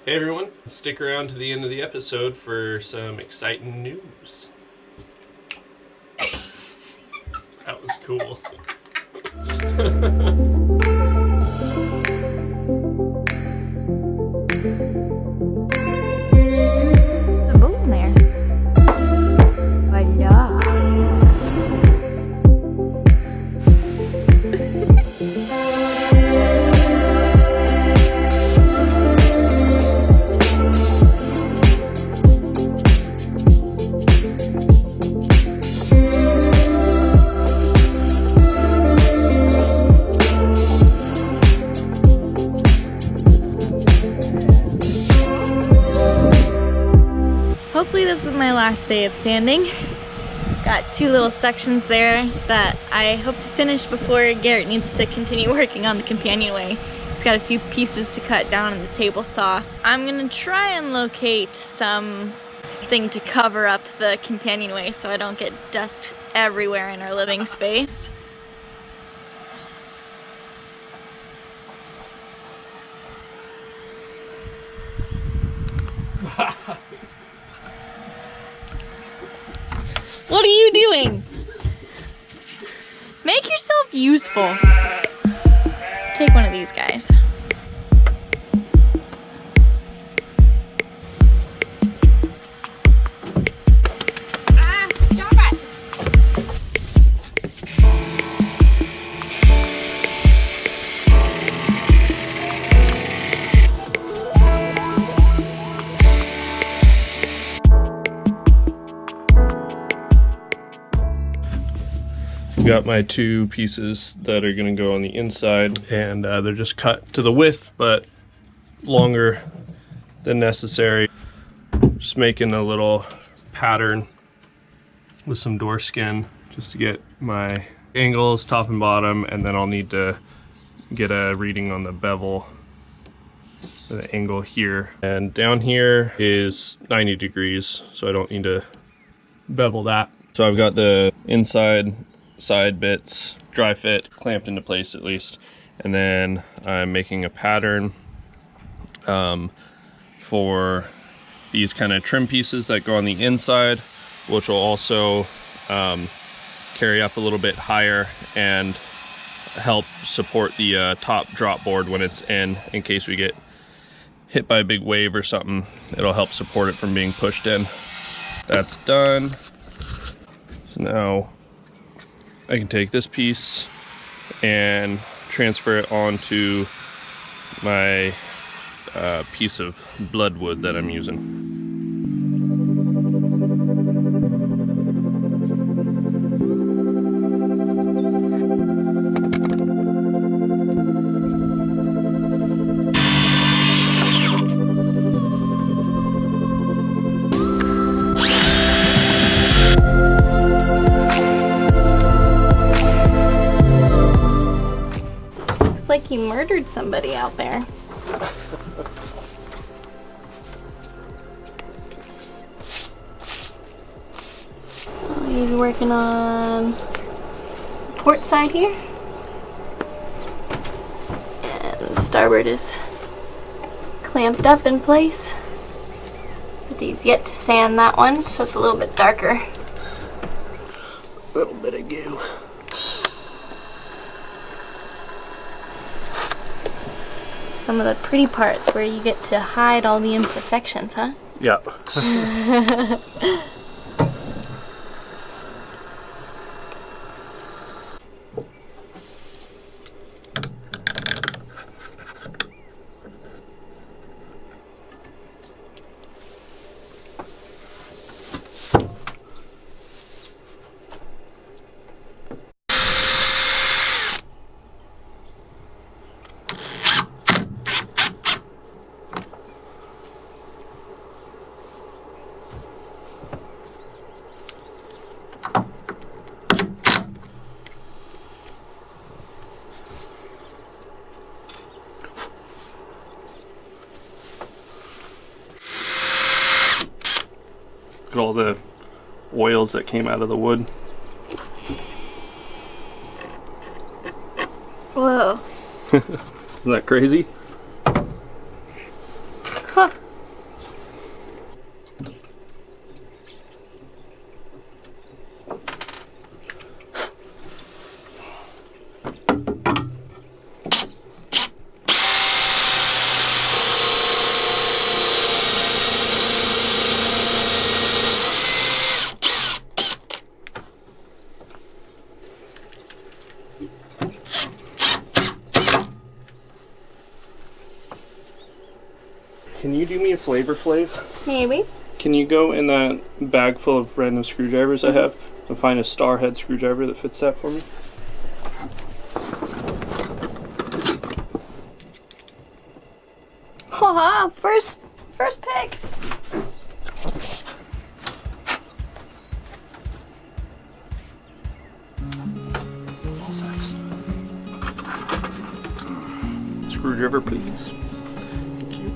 Hey everyone, stick around to the end of the episode for some exciting news. That was cool. The moon there. Voila. Hopefully this is my last day of sanding. Got two little sections there that I hope to finish before Garrett needs to continue working on the Companionway. He's got a few pieces to cut down on the table saw. I'm gonna try and locate something to cover up the Companionway so I don't get dust everywhere in our living space. What are you doing? Make yourself useful. Take one of these guys. Ah, stop it! Got my two pieces that are going to go on the inside, and they're just cut to the width but longer than necessary. Just making a little pattern with some door skin just to get my angles top and bottom, and then I'll need to get a reading on the bevel, the angle here, and down here is 90 degrees, so I don't need to bevel that. So I've got the inside side bits dry fit clamped into place at least, and then I'm making a pattern for these kind of trim pieces that go on the inside, which will also carry up a little bit higher and help support the top drop board when it's in case we get hit by a big wave or something. It'll help support it from being pushed in. That's done. So now I can take this piece and transfer it onto my piece of bloodwood that I'm using. Like you murdered somebody out there. He's working on the port side here. And the starboard is clamped up in place. But he's yet to sand that one, so it's a little bit darker. A little bit of goo. Some of the pretty parts where you get to hide all the imperfections, huh? Yeah. Look at all the oils that came out of the wood. Whoa. Isn't that crazy? Huh. Can you do me a Flavor Flav? Maybe. Can you go in that bag full of random screwdrivers I have and find a star head screwdriver that fits that for me? Haha, first pick. Screwdriver, please. Thank you.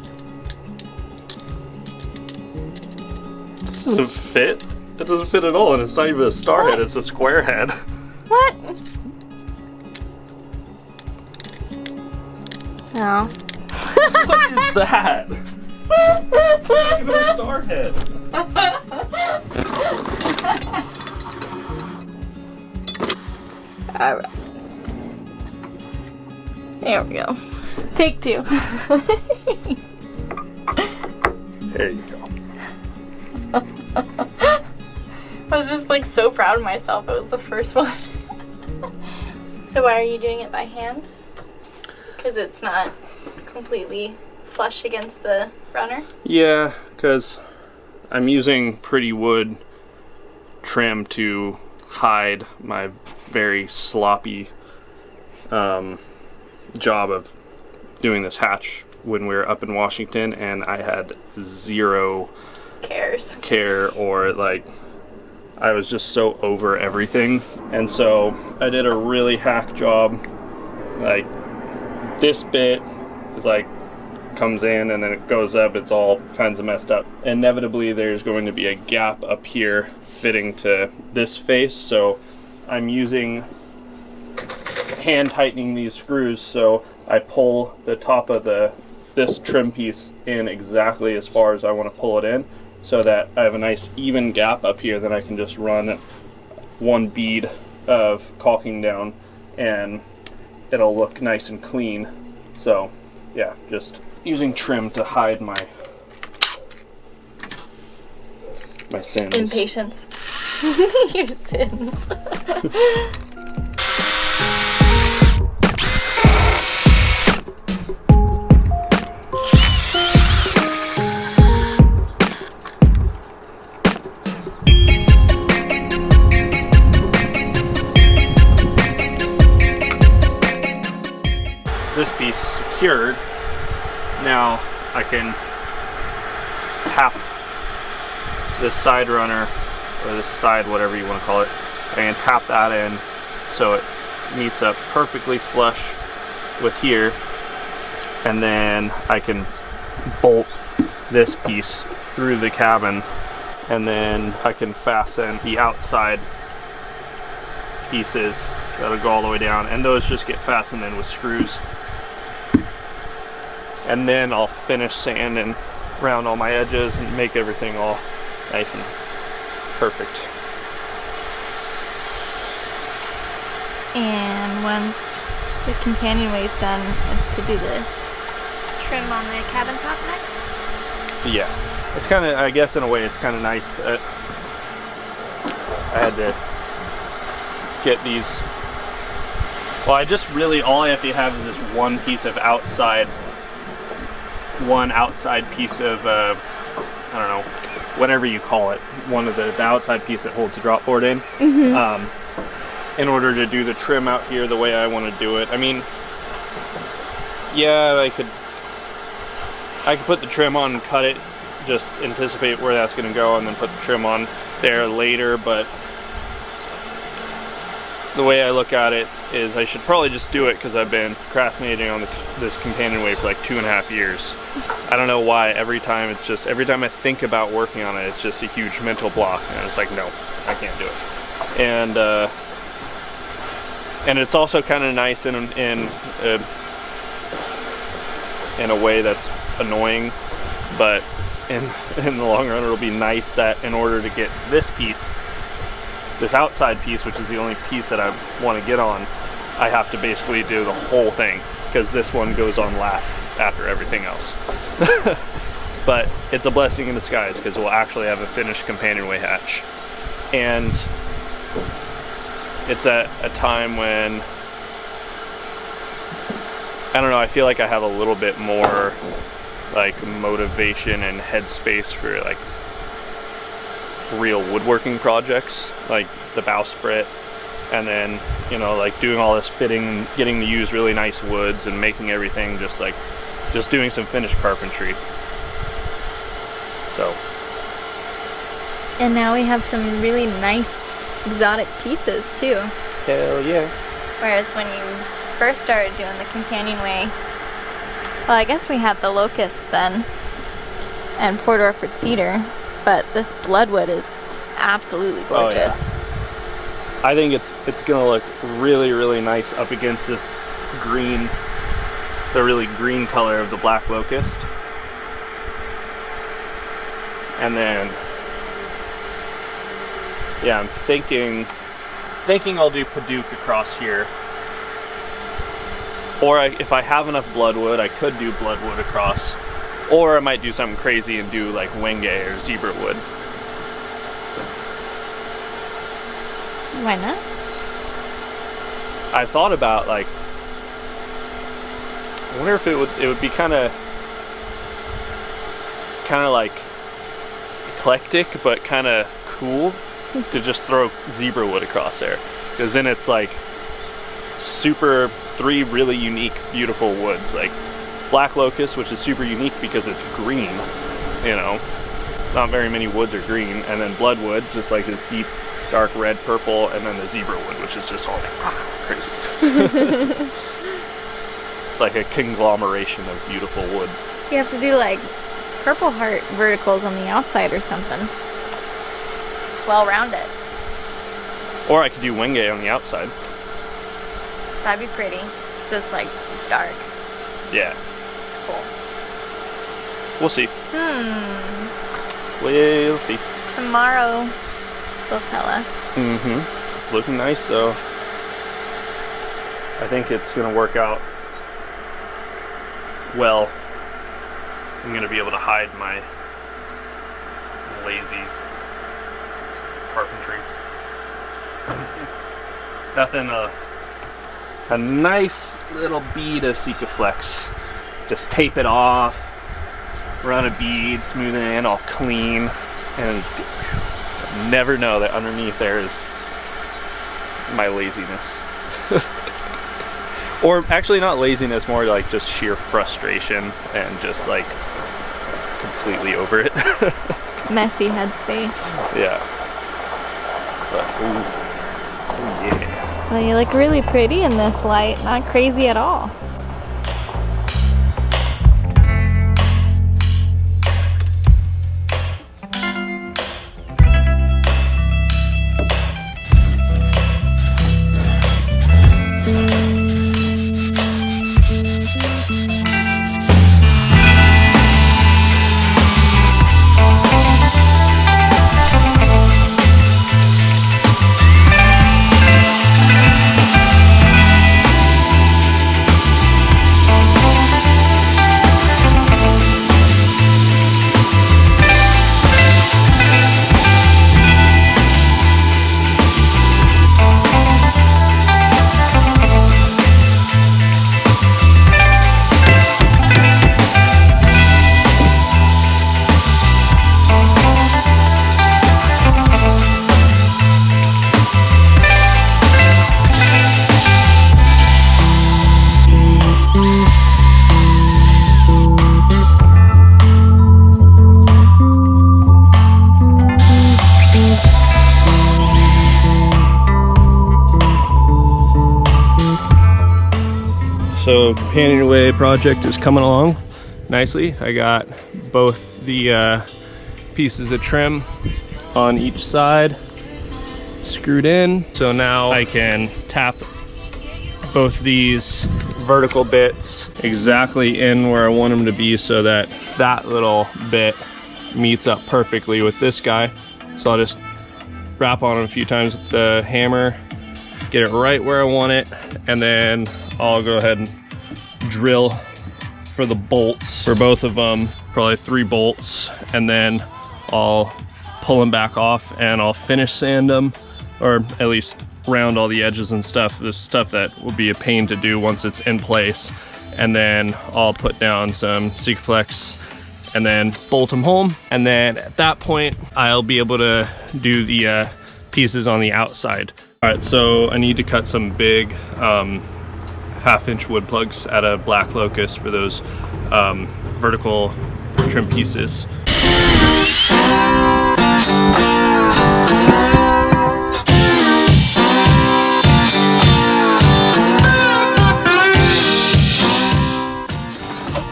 This doesn't fit. It doesn't fit at all, and it's not even a star head, it's a square head. What? No. What is that? It's a star head. Alright. There we go. Take 2. There you go. I was just like so proud of myself. It was the first one. So why are you doing it by hand? Because it's not completely flush against the runner? Yeah, because I'm using pretty wood trim to hide my very sloppy job of doing this hatch when we were up in Washington, and I had zero care, or like I was just so over everything. And so I did a really hack job. Like this bit is like comes in and then it goes up, it's all kinds of messed up. Inevitably there's going to be a gap up here fitting to this face, so I'm using hand tightening these screws, so I pull the top of this trim piece in exactly as far as I want to pull it in, so that I have a nice even gap up here that I can just run one bead of caulking down and it'll look nice and clean. So yeah, just using trim to hide my sins. Impatience. Your sins. This piece secured. Now I can tap this side runner, or this side, whatever you want to call it, I can tap that in so it meets up perfectly flush with here, and then I can bolt this piece through the cabin, and then I can fasten the outside pieces that'll go all the way down, and those just get fastened in with screws. And then I'll finish sanding around all my edges and make everything all nice and perfect. And once the companionway is done, it's to do the trim on the cabin top next? Yeah. It's kind of, I guess in a way, it's kind of nice that I had to get these. Well, I just really, all I have to have is this one piece of outside piece of I don't know, whatever you call it, one of the outside piece that holds the drop board in, in order to do the trim out here the way I want to do it. I mean, yeah, I could put the trim on and cut it, just anticipate where that's going to go and then put the trim on there later, but the way I look at it is I should probably just do it because I've been procrastinating on this Companionway for like 2.5 years. I don't know why. Every time I think about working on it, it's just a huge mental block, and it's like, no, I can't do it. And it's also kind of nice in a way that's annoying, but in the long run it'll be nice that in order to get this outside piece, which is the only piece that I want to get on, I have to basically do the whole thing, because this one goes on last after everything else. But it's a blessing in disguise, because we'll actually have a finished Companionway hatch. And it's at a time when, I don't know, I feel like I have a little bit more like motivation and headspace for like real woodworking projects, like the bowsprit, and then, you know, like doing all this fitting and getting to use really nice woods and making everything just doing some finished carpentry. So. And now we have some really nice exotic pieces too. Hell yeah. Whereas when you first started doing the Companionway, well, I guess we had the locust then and Port Orford cedar, but this bloodwood is absolutely gorgeous. Oh, yeah. I think it's gonna look really, really nice up against this green, the really green color of the black locust. And then, yeah, I'm thinking I'll do Paduke across here. Or if I have enough bloodwood, I could do bloodwood across. Or I might do something crazy and do like wenge or zebra wood. Why not? I thought about like, I wonder if it would be kind of like eclectic, but kind of cool to just throw zebra wood across there, because then it's like super three really unique, beautiful woods, like black locust, which is super unique because it's green, you know, not very many woods are green, and then bloodwood, just like this deep dark red purple, and then the zebra wood, which is just all like crazy. It's like a conglomeration of beautiful wood. You have to do like Purple Heart verticals on the outside or something. Well rounded. Or I could do wenge on the outside. That'd be pretty, because it's like dark. Yeah. It's cool. We'll see. We'll see. Tomorrow will tell us. It's looking nice though. I think it's gonna work out well. I'm gonna be able to hide my lazy carpentry. Nothing, a nice little bead of Sikaflex. Just tape it off, run a bead, smooth it in, all clean, and never know that underneath there is my laziness. Or actually not laziness, more like just sheer frustration and just like completely over it. Messy headspace. Yeah. But, ooh, yeah. Well, you look really pretty in this light, not crazy at all. So Companionway project is coming along nicely. I got both the pieces of trim on each side screwed in. So now I can tap both these vertical bits exactly in where I want them to be, so that that little bit meets up perfectly with this guy. So I'll just wrap on them a few times with the hammer, get it right where I want it, and then I'll go ahead and drill for the bolts for both of them, probably 3 bolts, and then I'll pull them back off and I'll finish sand them, or at least round all the edges and stuff, the stuff that will be a pain to do once it's in place. And then I'll put down some Sikaflex and then bolt them home. And then at that point, I'll be able to do the pieces on the outside. All right, so I need to cut some big 1/2-inch wood plugs out of black locust for those vertical trim pieces.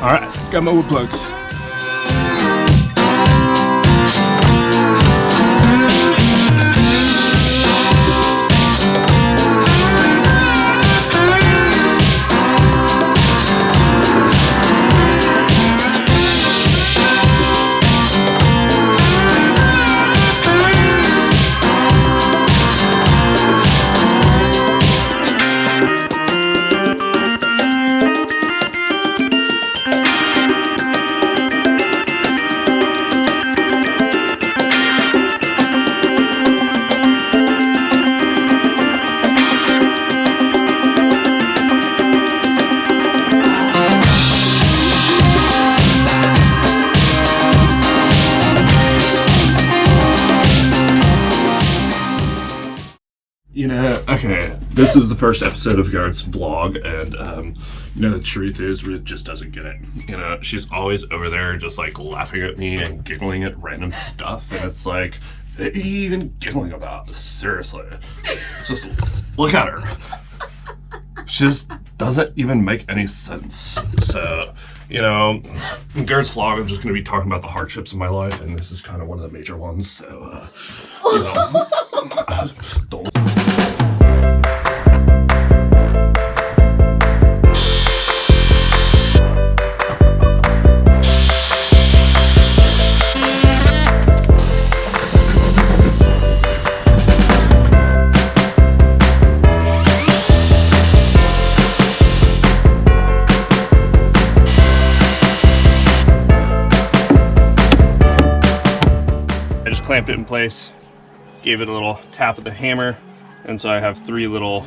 All right, got my wood plugs. You know, okay, this is the first episode of Garrett's vlog, and you know, the truth is, Ruth just doesn't get it. You know, she's always over there just like laughing at me and giggling at random stuff, and it's like, what are you even giggling about? Seriously, just look at her. She just doesn't even make any sense. So, you know, in Garrett's vlog, I'm just going to be talking about the hardships of my life, and this is kind of one of the major ones. So, you know, don't. Clamped it in place, gave it a little tap with the hammer, and so I have 3 little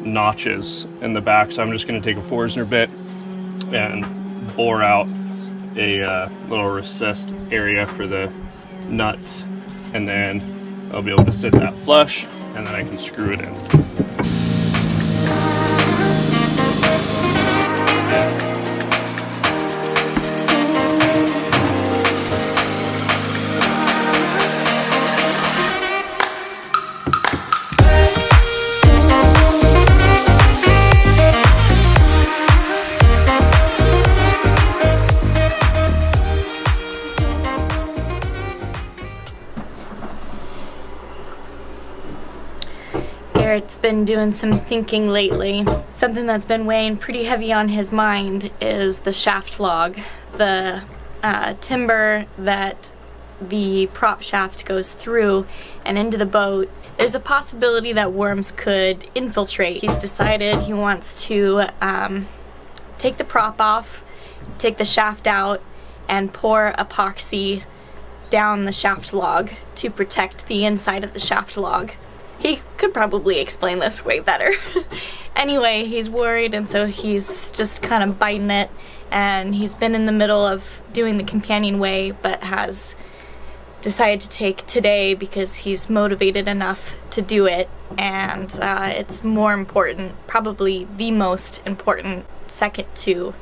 notches in the back. So I'm just going to take a Forstner bit and bore out a little recessed area for the nuts, and then I'll be able to sit that flush, and then I can screw it in. Garrett's been doing some thinking lately. Something that's been weighing pretty heavy on his mind is the shaft log, the timber that the prop shaft goes through and into the boat. There's a possibility that worms could infiltrate. He's decided he wants to take the prop off, take the shaft out, and pour epoxy down the shaft log to protect the inside of the shaft log. He could probably explain this way better. Anyway, he's worried, and so he's just kind of biting it, and he's been in the middle of doing the Companionway, but has decided to take today because he's motivated enough to do it, and it's more important, probably the most important, second to,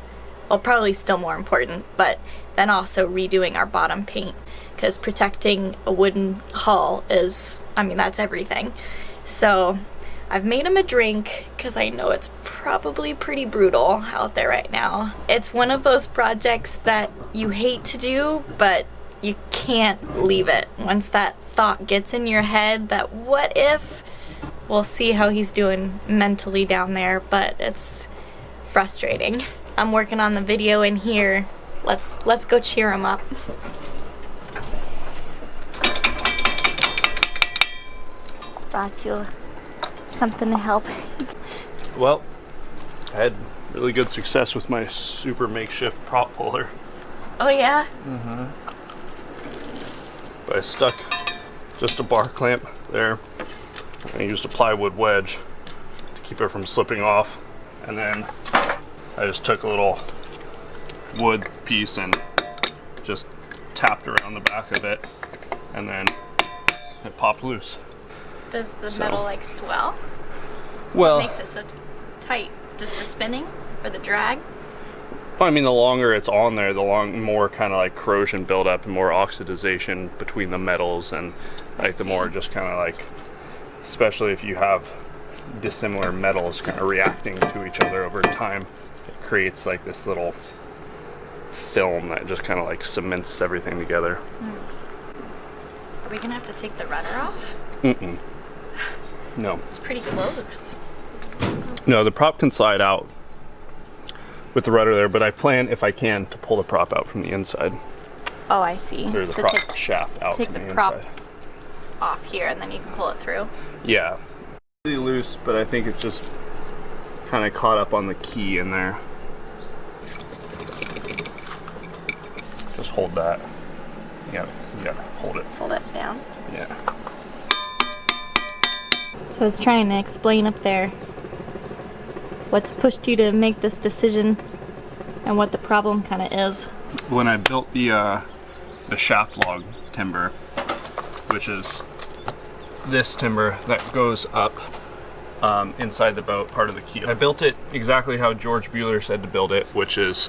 well, probably still more important, but then also redoing our bottom paint, because protecting a wooden hull is, I mean, that's everything. So I've made him a drink because I know it's probably pretty brutal out there right now. It's one of those projects that you hate to do, but you can't leave it. Once that thought gets in your head that what if, we'll see how he's doing mentally down there, but it's frustrating. I'm working on the video in here. Let's go cheer him up. Brought you something to help. Well, I had really good success with my super makeshift prop puller. Oh yeah? Mm-hmm. But I stuck just a bar clamp there. I used a plywood wedge to keep it from slipping off. And then I just took a little wood piece and just tapped around the back of it, and then it popped loose. Does the metal like swell? Well, What makes it so tight? Just the spinning or the drag? I mean, the longer it's on there, the more kind of like corrosion buildup and more oxidization between the metals, and like the more just kind of like, especially if you have dissimilar metals kind of reacting to each other over time, it creates like this little film that just kind of like cements everything together. Are we gonna have to take the rudder off? Mm-mm. No. It's pretty close. No, the prop can slide out with the rudder there, but I plan, if I can, to pull the prop out from the inside. Oh, I see. Or the So prop shaft out take from the the prop inside. off here, and then you can pull it through. Yeah. Pretty loose, but I think it's just kind of caught up on the key in there. Just hold that. Yeah, hold it. Hold it down. Yeah. So I was trying to explain up there what's pushed you to make this decision and what the problem kind of is. When I built the shaft log timber, which is this timber that goes up inside the boat, part of the keel, I built it exactly how George Bueller said to build it, which is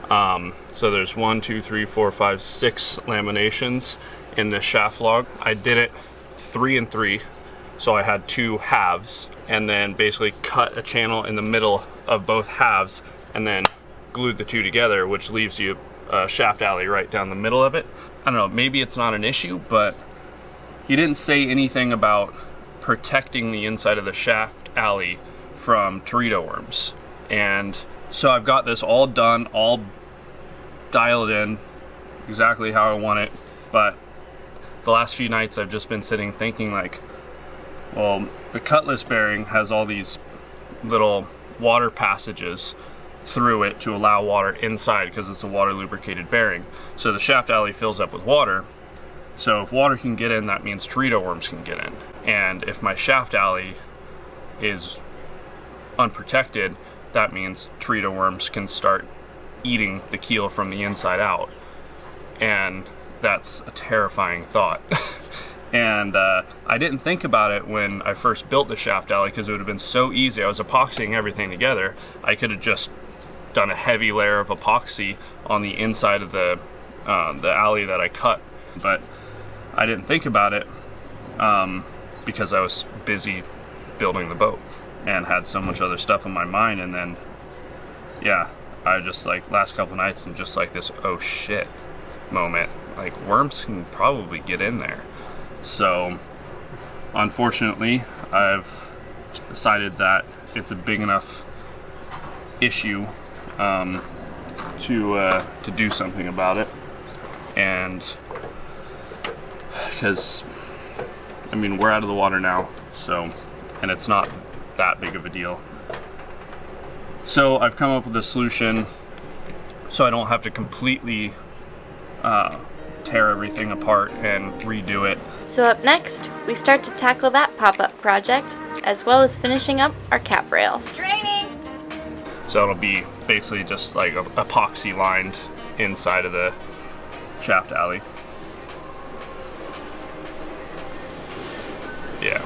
so there's 1, 2, 3, 4, 5, 6 laminations in this shaft log. I did it 3 and 3, so I had 2 halves, and then basically cut a channel in the middle of both halves and then glued the 2 together, which leaves you a shaft alley right down the middle of it. I don't know, maybe it's not an issue, but he didn't say anything about protecting the inside of the shaft alley from teredo worms. And so I've got this all done, all dialed in exactly how I want it, but the last few nights I've just been sitting thinking like, well, the cutlass bearing has all these little water passages through it to allow water inside because it's a water lubricated bearing. So the shaft alley fills up with water. So if water can get in, that means teredo worms can get in. And if my shaft alley is unprotected, that means teredo worms can start eating the keel from the inside out. And that's a terrifying thought. And I didn't think about it when I first built the shaft alley because it would have been so easy. I was epoxying everything together. I could have just done a heavy layer of epoxy on the inside of the alley that I cut. But I didn't think about it because I was busy building the boat and had so much other stuff in my mind. And then, yeah, I just like last couple nights I'm just like this oh shit moment. Like worms can probably get in there. So unfortunately I've decided that it's a big enough issue to do something about it. And because I mean we're out of the water now, so, and it's not that big of a deal. So I've come up with a solution so I don't have to completely tear everything apart and redo it. So up next, we start to tackle that pop-up project, as well as finishing up our cap rails. It's raining! So it'll be basically just like a epoxy lined inside of the shaft alley. Yeah.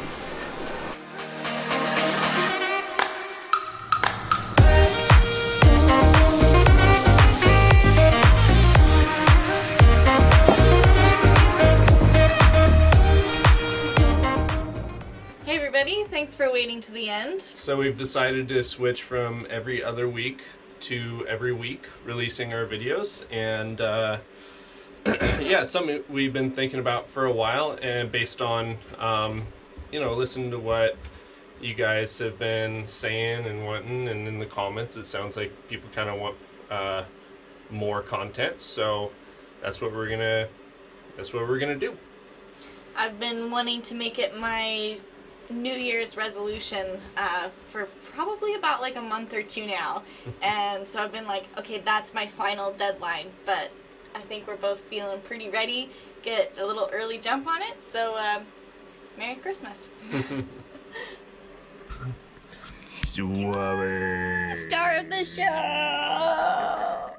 Thanks for waiting to the end. So we've decided to switch from every other week to every week releasing our videos, and yeah, it's something we've been thinking about for a while, and based on you know, listening to what you guys have been saying and wanting, and in the comments it sounds like people kind of want more content, so that's what we're gonna do. I've been wanting to make it my New Year's resolution for probably about like a month or 2 now, and so I've been like, okay, that's my final deadline, but I think we're both feeling pretty ready, get a little early jump on it, so Merry Christmas. Star of the show!